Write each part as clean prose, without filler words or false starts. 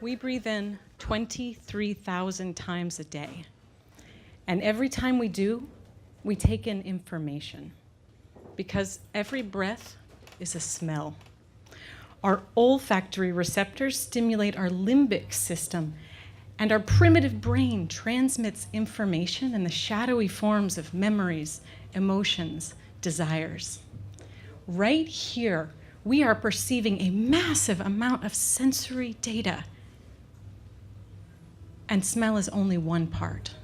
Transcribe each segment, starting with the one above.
We breathe in 23,000 times a day. And every time we do, we take in information. Because every breath is a smell. Our olfactory receptors stimulate our limbic system, and our primitive brain transmits information in the shadowy forms of memories, emotions, desires. Right here, we are perceiving a massive amount of sensory data. And smell is only one part.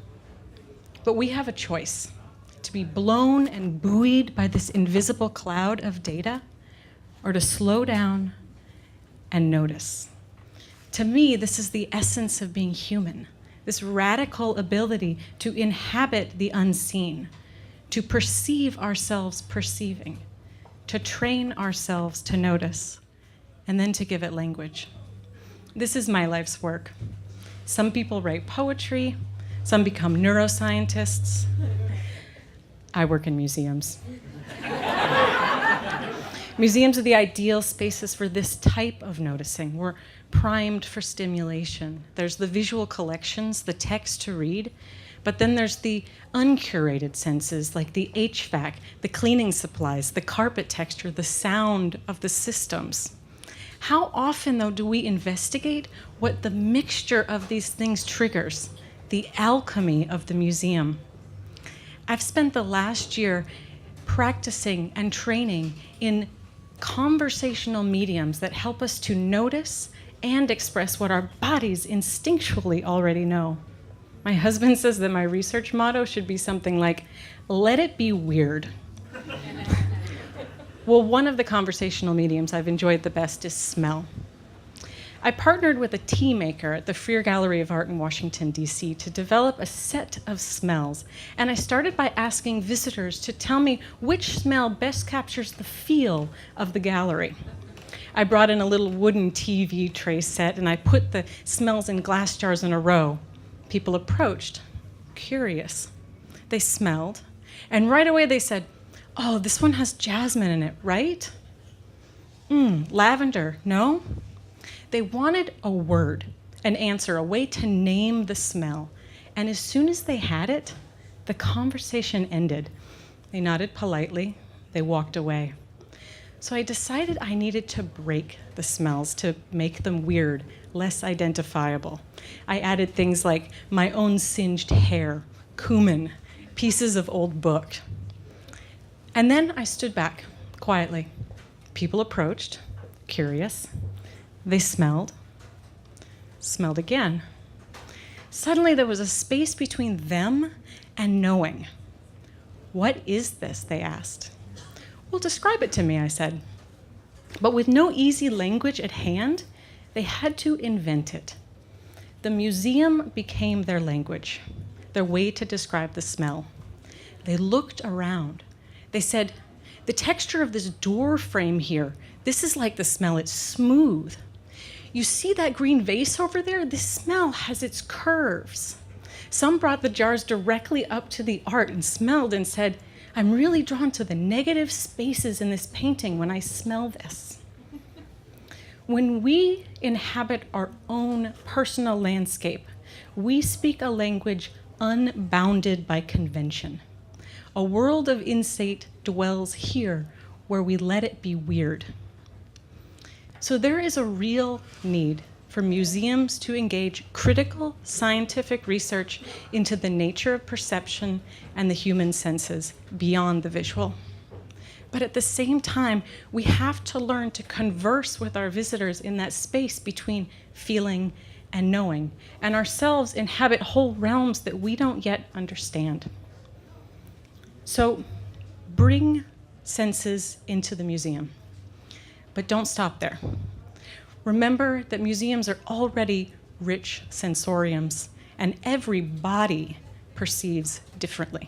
But we have a choice: to be blown and buoyed by this invisible cloud of data, or to slow down and notice. To me, this is the essence of being human, this radical ability to inhabit the unseen, to perceive ourselves perceiving, to train ourselves to notice, and then to give it language. This is my life's work. Some people write poetry, some become neuroscientists. I work in museums. Museums are the ideal spaces for this type of noticing. We're primed for stimulation. There's the visual collections, the text to read, but then there's the uncurated senses like the HVAC, the cleaning supplies, the carpet texture, the sound of the systems. How often, though, do we investigate what the mixture of these things triggers, the alchemy of the museum? I've spent the last year practicing and training in conversational mediums that help us to notice and express what our bodies instinctually already know. My husband says that my research motto should be something like, "Let it be weird." Well, one of the conversational mediums I've enjoyed the best is smell. I partnered with a tea maker at the Freer Gallery of Art in Washington, D.C. to develop a set of smells. And I started by asking visitors to tell me which smell best captures the feel of the gallery. I brought in a little wooden TV tray set, and I put the smells in glass jars in a row. People approached, curious. They smelled, and right away they said, "Oh, this one has jasmine in it, right? Lavender, no?" They wanted a word, an answer, a way to name the smell. And as soon as they had it, the conversation ended. They nodded politely. They walked away. So I decided I needed to break the smells to make them weird, less identifiable. I added things like my own singed hair, cumin, pieces of old book. And then I stood back quietly. People approached, curious. They smelled again. Suddenly there was a space between them and knowing. "What is this?" they asked. "Well, describe it to me," I said. But with no easy language at hand, they had to invent it. The museum became their language, their way to describe the smell. They looked around. They said, "The texture of this door frame here, this is like the smell, it's smooth. You see that green vase over there? This smell has its curves." Some brought the jars directly up to the art and smelled and said, "I'm really drawn to the negative spaces in this painting when I smell this." When we inhabit our own personal landscape, we speak a language unbounded by convention. A world of insight dwells here where we let it be weird. So there is a real need for museums to engage critical scientific research into the nature of perception and the human senses beyond the visual. But at the same time, we have to learn to converse with our visitors in that space between feeling and knowing, and ourselves inhabit whole realms that we don't yet understand. So bring senses into the museum. But don't stop there. Remember that museums are already rich sensoriums, and every body perceives differently.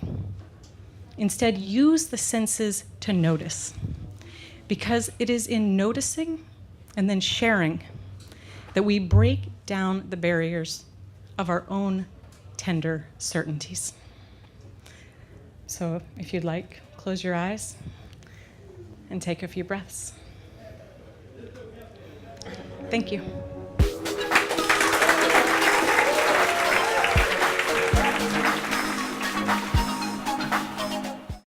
Instead, use the senses to notice, because it is in noticing and then sharing that we break down the barriers of our own tender certainties. So if you'd like, close your eyes and take a few breaths. Thank you.